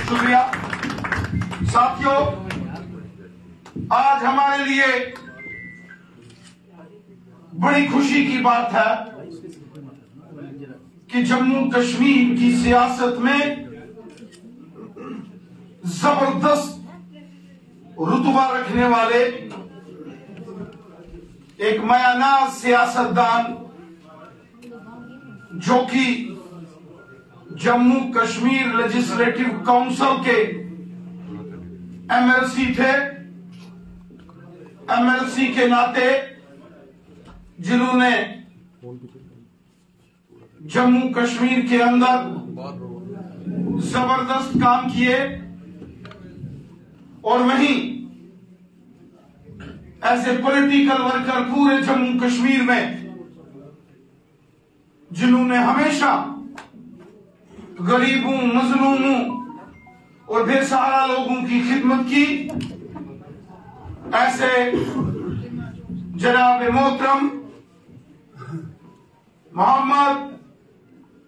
शुक्रिया साथियों। आज हमारे लिए बड़ी खुशी की बात है कि जम्मू कश्मीर की सियासत में जबरदस्त रुतबा रखने वाले एक मयानाज सियासतदान जो कि जम्मू कश्मीर लेजिस्लेटिव काउंसिल के एमएलसी थे, एमएलसी के नाते जिन्होंने जम्मू कश्मीर के अंदर जबरदस्त काम किए और वहीं एज ए पॉलिटिकल वर्कर पूरे जम्मू कश्मीर में जिन्होंने हमेशा गरीबों, मजलूमों और बेसहारा लोगों की खिदमत की, ऐसे जनाब मोहतरम मोहम्मद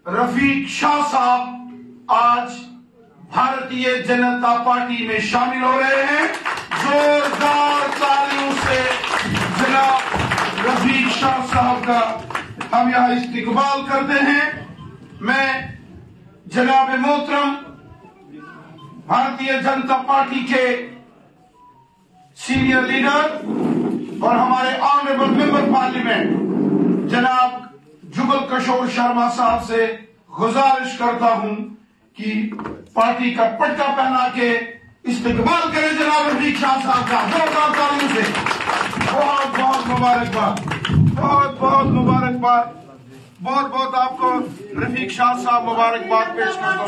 रफीक शाह साहब आज भारतीय जनता पार्टी में शामिल हो रहे हैं। जोरदार तालियों से जनाब रफीक शाह साहब का हम यहां इस्तिकबाल करते हैं। मैं जनाब मोहतरम भारतीय जनता पार्टी के सीनियर लीडर और हमारे ऑनरेबल मेंबर पार्लियामेंट जनाब जुगल किशोर शर्मा साहब से गुजारिश करता हूं कि पार्टी का पटका पहना के इस्तिकबाल करें जनाब रफीक शाह साहब का जोरदार तालियों से। बहुत बहुत मुबारकबाद, बहुत बहुत मुबारकबाद, बहुत बहुत आपको रफीक शाह साहब मुबारकबाद पेश करता हूँ।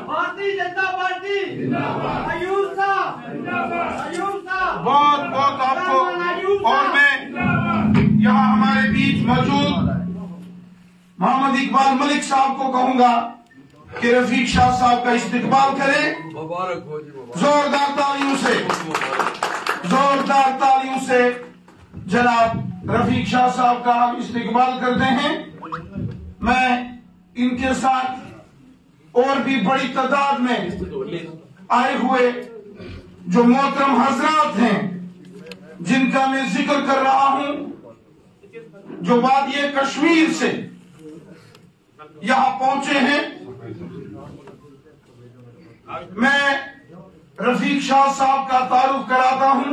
भारतीय जनता पार्टी अयूब साहब, बहुत बहुत आपको, और मैं यहाँ हमारे बीच मौजूद मोहम्मद इकबाल मलिक साहब को कहूंगा कि रफीक शाह साहब का इस्तिकबाल करें जोरदार तालियों से, जोरदार तालियों से जनाब रफीक शाह साहब का हम इस्तिकबाल करते हैं। मैं इनके साथ और भी बड़ी तादाद में आए हुए जो मोहतरम हजरात हैं जिनका मैं जिक्र कर रहा हूं, जो वादिये कश्मीर से यहां पहुंचे हैं, मैं रफीक शाह साहब का तारुफ कराता हूं।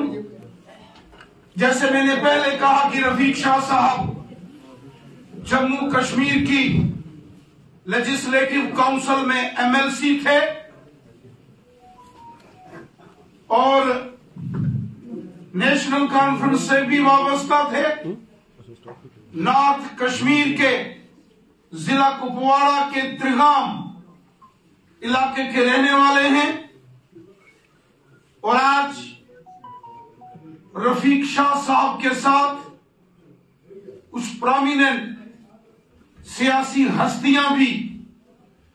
जैसे मैंने पहले कहा कि रफीक शाह साहब जम्मू कश्मीर की लेजिस्लेटिव काउंसिल में एमएलसी थे और नेशनल कॉन्फ्रेंस से भी वाबस्ता थे। नॉर्थ कश्मीर के जिला कुपवाड़ा के त्रिगाम इलाके के रहने वाले हैं और आज रफीक शाह साहब के साथ उस प्रोमिनेंट सियासी हस्तियां भी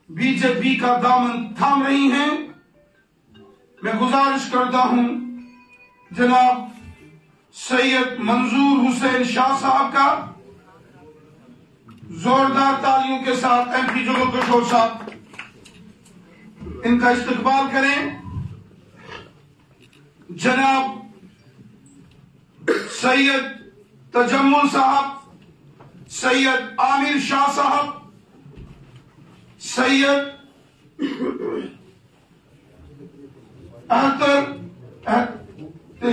बीजेपी का दामन थाम रही हैं। मैं गुजारिश करता हूं जनाब सैयद मंजूर हुसैन शाह साहब का जोरदार तालियों के साथ एमपी जुगल किशोर साहब इनका इस्तकबाल करें। जनाब सैयद तजम्मुल साहब, सैयद आमिर शाह साहब, सैयद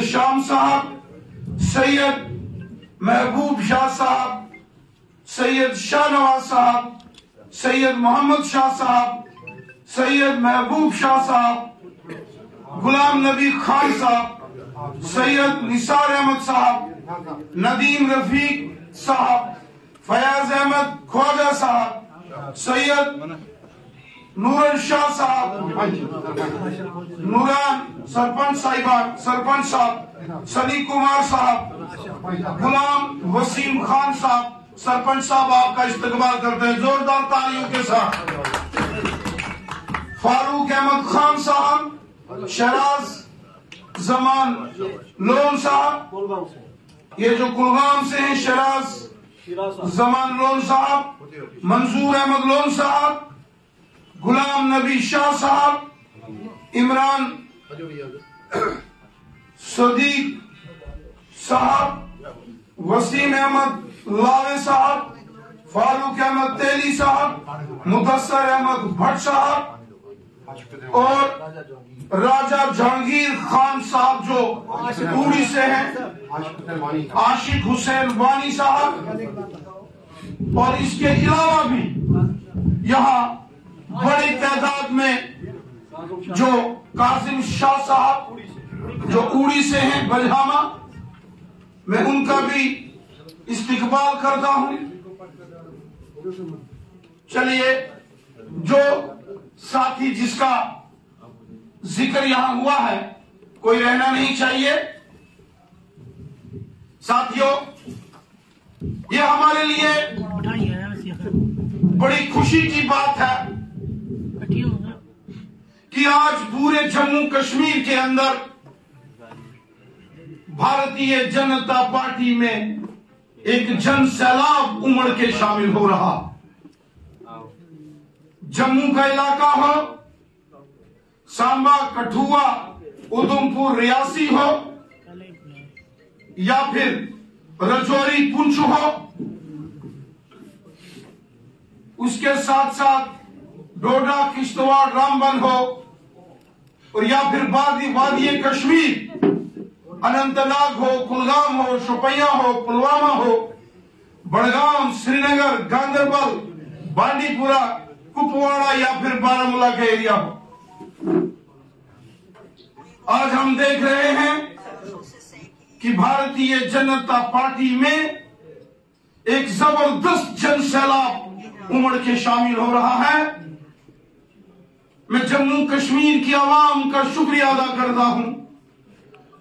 शाम साहब, सैयद महबूब शाह साहब, सैयद शाहनवाज साहब, सैयद मोहम्मद शाह साहब, सैयद महबूब शाह साहब, गुलाम नबी खान साहब, सैयद निसार अहमद साहब, नदीम रफीक साहब, फयाज अहमद ख्वाजा साहब, सैयद नूरन शाह साहब, नूरान सरपंच साहिबान, सरपंच साहब, सनी कुमार साहब, गुलाम वसीम खान साहब, सरपंच साहब आपका इस्तकबाल करते हैं जोरदार तालियों के साथ। फारूक अहमद खान साहब, शराज जमान लोन साहब, ये जो कुलगाम से हैं, शराज जमान लोन साहब, मंसूर अहमद लोन साहब, गुलाम नबी शाह साहब, इमरान सदीक साहब, वसीम अहमद लावे साहब, फारूक अहमद तेली साहब, मुदस्सर अहमद भट्ट साहब और राजा जहांगीर खान साहब जो पूरी से हैं, आशिक हुसैन वानी साहब, और इसके अलावा भी यहाँ बड़ी तादाद में जो कासिम शाह साहब जो उड़ी से हैं बलहामा, मैं उनका भी इस्तिकबाल करता हूं। चलिए, जो साथी जिसका जिक्र यहां हुआ है, कोई रहना नहीं चाहिए। साथियों, ये हमारे लिए बड़ी खुशी की बात है कि आज पूरे जम्मू कश्मीर के अंदर भारतीय जनता पार्टी में एक जन सैलाब उमड़ के शामिल हो रहा। जम्मू का इलाका हो, सांबा, कठुआ, उधमपुर, रियासी हो, या फिर रजौरी, पुंछ हो, उसके साथ साथ डोडा, किश्तवाड़, रामबन हो, और या फिर वादी कश्मीर, अनंतनाग हो, कुलगाम हो, शोपियां हो, पुलवामा हो, बड़गाम, श्रीनगर, गांदरबल, बांडीपुरा, कुपवाड़ा या फिर बारामूला का एरिया हो। आज हम देख रहे हैं कि भारतीय जनता पार्टी में एक जबरदस्त जन सैलाब उमड़ के शामिल हो रहा है। मैं जम्मू कश्मीर की आवाम का शुक्रिया अदा करता हूं।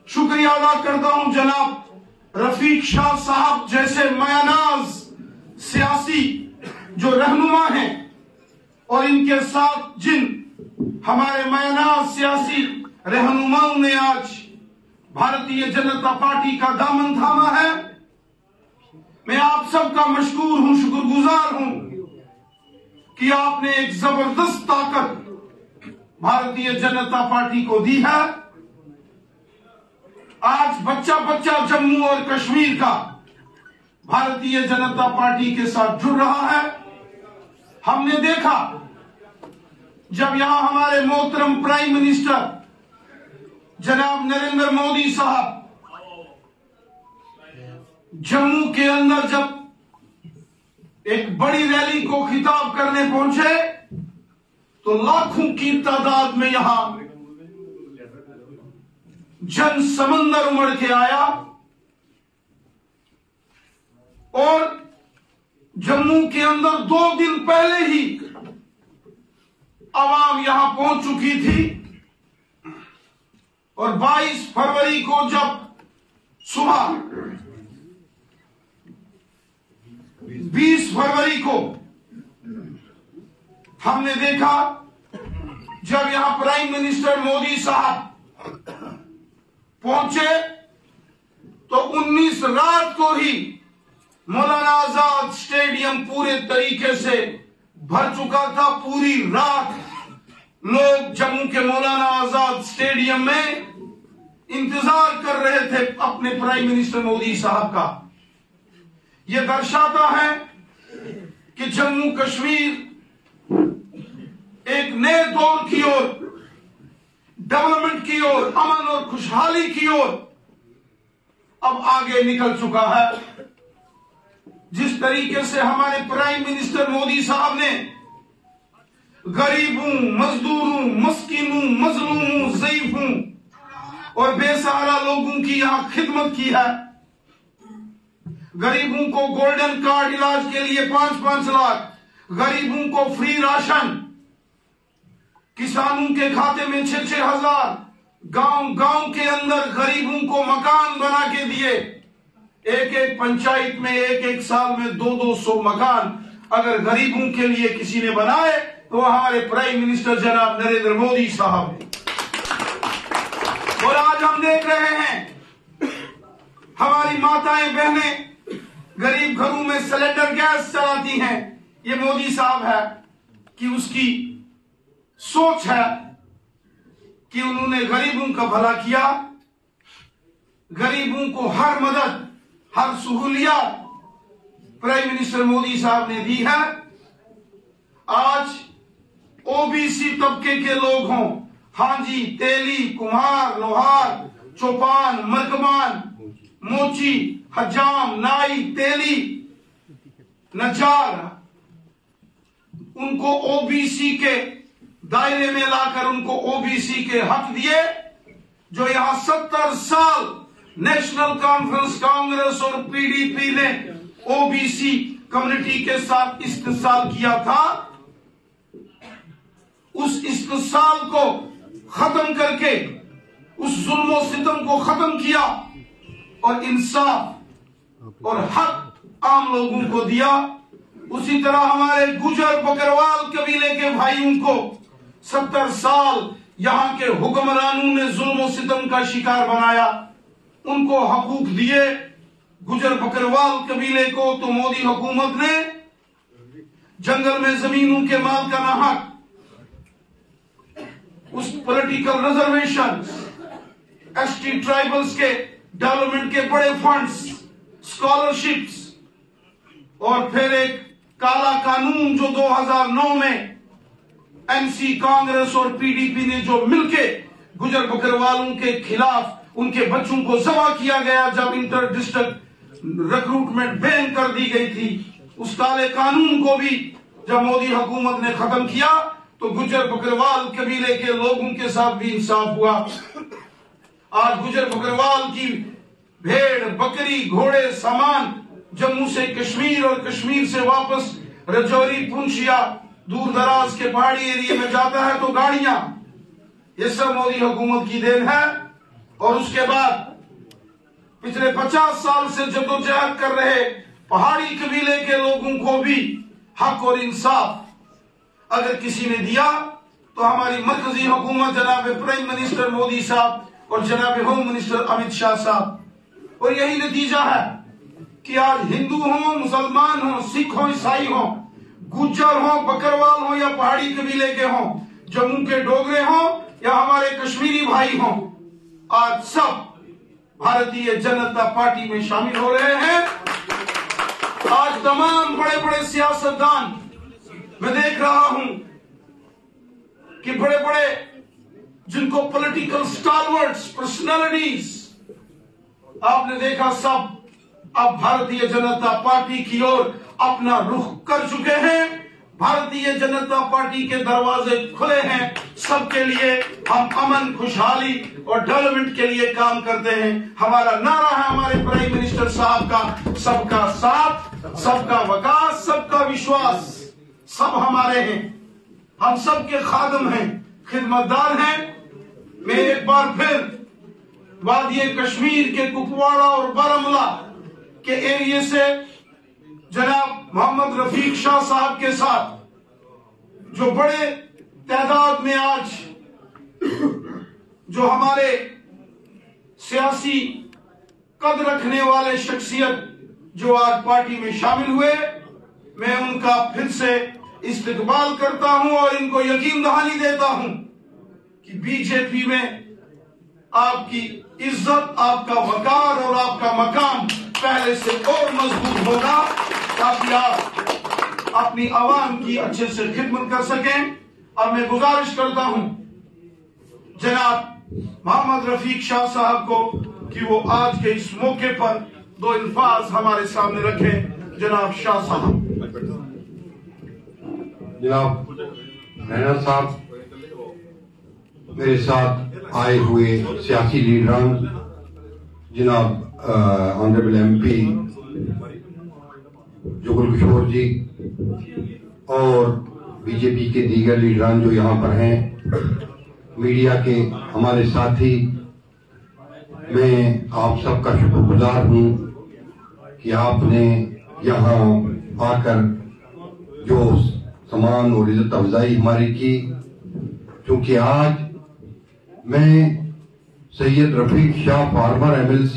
शुक्रिया अदा करता हूं जनाब रफीक शाह साहब जैसे मयानाज सियासी जो रहनुमा हैं, और इनके साथ जिन हमारे मयानाज सियासी रहनुमाओं ने आज भारतीय जनता पार्टी का दामन थामा है। मैं आप सबका मशकूर हूं, शुक्रगुजार हूं कि आपने एक जबरदस्त ताकत भारतीय जनता पार्टी को दी है। आज बच्चा बच्चा जम्मू और कश्मीर का भारतीय जनता पार्टी के साथ जुड़ रहा है। हमने देखा जब यहां हमारे मोहतरम प्राइम मिनिस्टर जनाब नरेंद्र मोदी साहब जम्मू के अंदर जब एक बड़ी रैली को खिताब करने पहुंचे तो लाखों की तादाद में यहां जन समंदर उमड़ के आया, और जम्मू के अंदर 2 दिन पहले ही आवाम यहां पहुंच चुकी थी, और 22 फरवरी को जब सुबह 20 फरवरी को हमने देखा जब यहां प्राइम मिनिस्टर मोदी साहब पहुंचे तो 19 रात को ही मौलाना आजाद स्टेडियम पूरे तरीके से भर चुका था। पूरी रात लोग जम्मू के मौलाना आजाद स्टेडियम में इंतजार कर रहे थे अपने प्राइम मिनिस्टर मोदी साहब का। यह दर्शाता है कि जम्मू कश्मीर एक नए दौर की ओर, डेवलपमेंट की ओर, अमन और खुशहाली की ओर अब आगे निकल चुका है। जिस तरीके से हमारे प्राइम मिनिस्टर मोदी साहब ने गरीबों, मजदूरों, मस्कीनों, मजलूमों, ज़ईफों और बेसहारा लोगों की यहां खिदमत की है। गरीबों को गोल्डन कार्ड इलाज के लिए 5-5 लाख, गरीबों को फ्री राशन, किसानों के खाते में 6-6 हजार, गांव के अंदर गरीबों को मकान बना के दिए। एक पंचायत में एक साल में 200 मकान अगर गरीबों के लिए किसी ने बनाए तो हमारे प्राइम मिनिस्टर जनाब नरेंद्र मोदी साहब ने। और आज हम देख रहे हैं हमारी माताएं बहनें गरीब घरों में सिलेंडर गैस चलाती हैं। ये मोदी साहब है कि उसकी सोच है कि उन्होंने गरीबों का भला किया, गरीबों को हर मदद, हर सहूलियत प्राइम मिनिस्टर मोदी साहब ने दी है। आज ओबीसी तबके के लोग हों, हांजी, तेली, कुम्हार, लोहार, चौपान, मर्कमान, मोची, हजाम, नाई, तेली, नजार, उनको ओबीसी के दायरे में लाकर उनको ओबीसी के हक दिए। जो यहां 70 साल नेशनल कॉन्फ्रेंस कांग्रेस और पीडीपी ने ओबीसी कम्युनिटी के साथ इस्तेसाल किया था, उस इस्तेसाल को खत्म करके उस जुल्म और सितम को खत्म किया और इंसाफ और हक आम लोगों को दिया। उसी तरह हमारे गुजर बकरवाल कबीले के भाइयों को 70 साल यहां के हुक्मरानों ने जुल्म और सितम का शिकार बनाया, उनको हकूक दिए। गुजर बकरवाल कबीले को तो मोदी हुकूमत ने जंगल में जमीनों के माल का नाहक, उस पॉलिटिकल रिजर्वेशन, एसटी ट्राइबल्स के डेवलपमेंट के बड़े फंड्स, स्कॉलरशिप्स और फिर एक काला कानून जो 2009 में एनसी, कांग्रेस और पीडीपी ने जो मिलके गुजर बकरवालों के खिलाफ उनके बच्चों को जमा किया गया, जब इंटर डिस्ट्रिक्ट रिक्रूटमेंट बैन कर दी गई थी, उस काले कानून को भी जब मोदी हुकूमत ने खत्म किया तो गुजर बकरवाल कबीले के लोगों के साथ भी इंसाफ हुआ। आज गुजर बकरवाल की भेड़, बकरी, घोड़े, सामान जम्मू से कश्मीर और कश्मीर से वापस रजौरी, पुंछ या दूर दराज के पहाड़ी एरिया में जाता है तो गाड़ियां, ये सब मोदी हुकूमत की देन है। और उसके बाद पिछले 50 साल से जद्दोजहद कर रहे पहाड़ी कबीले के लोगों को भी हक और इंसाफ अगर किसी ने दिया तो हमारी मरकजी हुकूमत, जनाब प्राइम मिनिस्टर मोदी साहब और जनाब होम मिनिस्टर अमित शाह साहब। और यही नतीजा है कि आज हिंदू हो, मुसलमान हो, सिख हो, ईसाई हो, गुज्जर हो, बकरवाल हो या पहाड़ी कबीले के हो, जम्मू के डोगरे हो या हमारे कश्मीरी भाई हो, आज सब भारतीय जनता पार्टी में शामिल हो रहे हैं। आज तमाम बड़े बड़े सियासतदान मैं देख रहा हूं कि बड़े बड़े जिनको पॉलिटिकल स्टालवर्ड्स, पर्सनालिटीज आपने देखा, सब अब भारतीय जनता पार्टी की ओर अपना रुख कर चुके हैं। भारतीय जनता पार्टी के दरवाजे खुले हैं सबके लिए। हम अमन, खुशहाली और डेवलपमेंट के लिए काम करते हैं। हमारा नारा है हमारे प्राइम मिनिस्टर साहब का, सबका साथ, सबका विकास, सबका विश्वास। सब हमारे हैं, हम सबके खादम हैं, खिदमतदार हैं। मैं एक बार फिर वादिये कश्मीर के कुपवाड़ा और बारामूला के एरिया से जनाब मोहम्मद रफीक शाह साहब के साथ, जो बड़े तादाद में आज जो हमारे सियासी कद रखने वाले शख्सियत जो आज पार्टी में शामिल हुए, मैं उनका फिर से इस्तकबाल करता हूं और इनको यकीन दहानी देता हूं कि बीजेपी में आपकी इज्जत, आपका वकार और आपका मकाम पहले से और मजबूत होगा, ताकि आप अपनी आवाम की अच्छे से खिदमत कर सकें। और मैं गुजारिश करता हूं जनाब मोहम्मद रफीक शाह साहब को कि वो आज के इस मौके पर दो अल्फाज हमारे सामने रखें। जनाब शाह साहब। जनाब रैना साहब, मेरे साथ आए हुए सियासी लीडरान, जनाब ऑनरेबल MP जुगल किशोर जी और बीजेपी के दीगर लीडरान जो यहाँ पर हैं, मीडिया के हमारे साथी, मैं आप सबका शुक्रगुजार हूँ कि आपने यहाँ आकर जो सम्मान और इज्जत अफजाई हमारी की। क्योंकि आज मैं Syed Rafiq Shah, farmer MLC,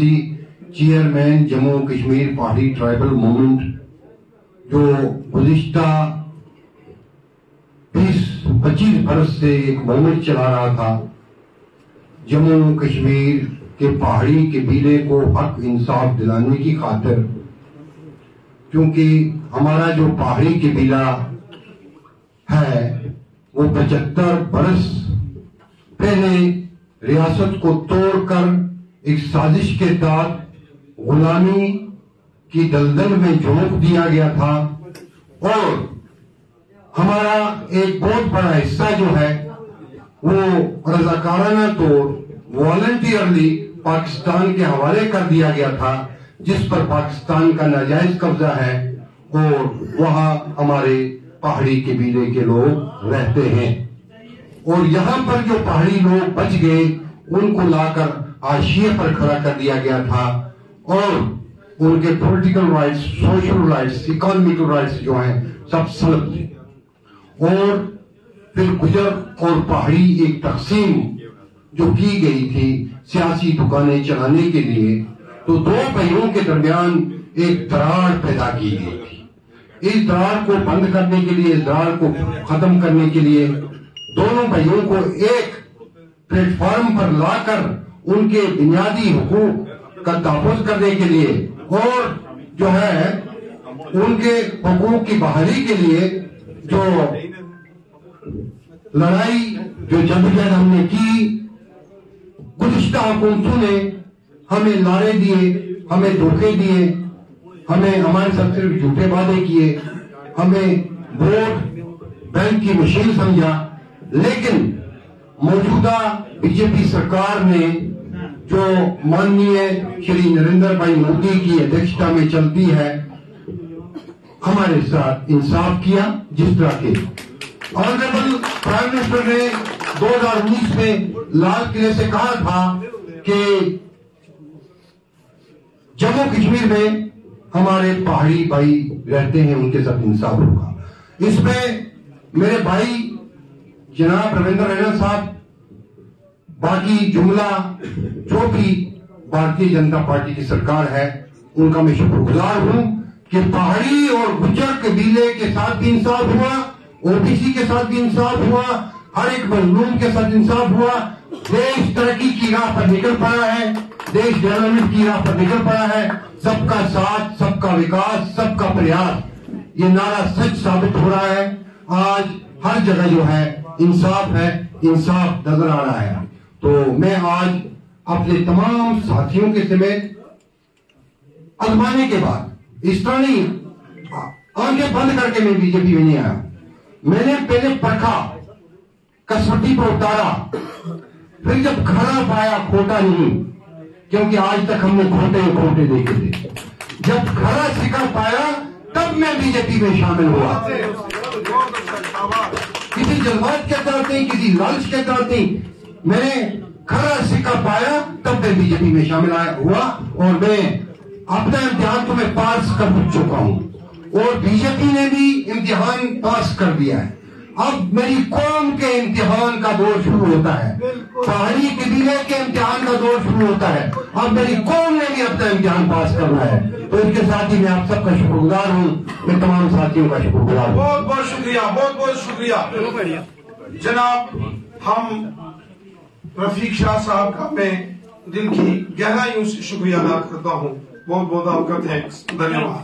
chairman Jammu Kashmir पहाड़ी ट्राइबल मूवमेंट, जो गुज़िश्ता 20-25 बरस से एक मूवमेंट चला रहा था, जम्मू कश्मीर के पहाड़ी कबीले को हक इंसाफ दिलाने की खातिर, क्योंकि हमारा जो पहाड़ी कबीला है वो 75 बरस पहले रियासत को तोड़कर एक साजिश के तहत गुलामी की दलदल में झोंक दिया गया था, और हमारा एक बहुत बड़ा हिस्सा जो है वो रजाकाराना तौर वॉलंटियरली पाकिस्तान के हवाले कर दिया गया था, जिस पर पाकिस्तान का नाजायज कब्जा है, और वहां हमारे पहाड़ी कबीले के लोग रहते हैं। और यहाँ पर जो पहाड़ी लोग बच गए उनको लाकर हाशिए पर खड़ा कर दिया गया था, और उनके political rights, social rights, economical rights जो हैं सब सलब थे। और फिर गुजर और पहाड़ी एक तकसीम जो की गई थी सियासी दुकानें चलाने के लिए, तो दो भाइयों के दरमियान एक दरार पैदा की गई थी। इस दरार को बंद करने के लिए, इस दरार को खत्म करने के लिए दोनों भाइयों को एक प्लेटफॉर्म पर लाकर उनके बुनियादी हुकूक का तहफ़्फ़ुज़ करने के लिए और जो है उनके हुकूक की बहाली के लिए जो लड़ाई, जो जद्दोजहद हमने की, गुज़िश्ता हुकूमतों ने हमें लारे दिए, हमें धोखे दिए, हमें हमारे साथ सिर्फ झूठे वादे किए, हमें वोट बैंक की मशीन समझा। लेकिन मौजूदा बीजेपी सरकार ने जो माननीय श्री नरेंद्र भाई मोदी की अध्यक्षता में चलती है, हमारे साथ इंसाफ किया। जिस तरह के ऑनरेबल प्राइम मिनिस्टर ने 2019 में लाल किले से कहा था कि जम्मू कश्मीर में हमारे पहाड़ी भाई रहते हैं, उनके साथ इंसाफ होगा। इसमें मेरे भाई जनाब रविंद्र रैना साहब, बाकी जुमला जो भी भारतीय जनता पार्टी की सरकार है, उनका मैं शुक्रगुजार हूं कि पहाड़ी और गुज्जर कबीले के साथ भी इंसाफ हुआ, ओबीसी के साथ भी इंसाफ हुआ, हर एक मजलूम के साथ इंसाफ हुआ। देश तरक्की की राह पर निकल पड़ा है, देश डेवलपमेंट की राह पर निकल पड़ा है। सबका साथ, सबका विकास, सबका प्रयास, ये नारा सच साबित हो रहा है। आज हर जगह जो है इंसाफ है, इंसाफ नजर आ रहा है। तो मैं आज अपने तमाम साथियों के समेत आजमाने के बाद, इस तरह नहीं आंखें बंद करके मैं बीजेपी में नहीं आया। मैंने पहले परखा, कसौटी पर उतारा, फिर जब खरा पाया खोटा नहीं, क्योंकि आज तक हमने खोटे देखे थे। जब खरा सिखा पाया तब मैं बीजेपी में शामिल हुआ। किसी जज्बात के तहत नहीं, किसी लालच के तहत नहीं, मैंने खरा सिक्का पाया तब मैं बीजेपी में शामिल हुआ। और मैं अपना इम्तिहान तो मैं पास कर चुका हूं, और बीजेपी ने भी इम्तिहान पास कर दिया है। अब मेरी कौम के इम्तिहान का दौर शुरू होता है, पहाड़ी कबीले के इम्तिहान का दौर शुरू होता है। अब मेरी कौम ने भी अपना इम्तिहान पास करना है। तो इसके साथ ही मैं आप सबका शुक्रगुजार हूँ, मैं तमाम साथियों का शुक्रगुजार हूँ। बहुत बहुत शुक्रिया, बहुत बहुत शुक्रिया जनाब। हम रफीक शाह साहब का मैं दिल की गहराइयों से शुक्रिया अदा करता हूँ। बहुत बहुत आपका थैंक्स, धन्यवाद।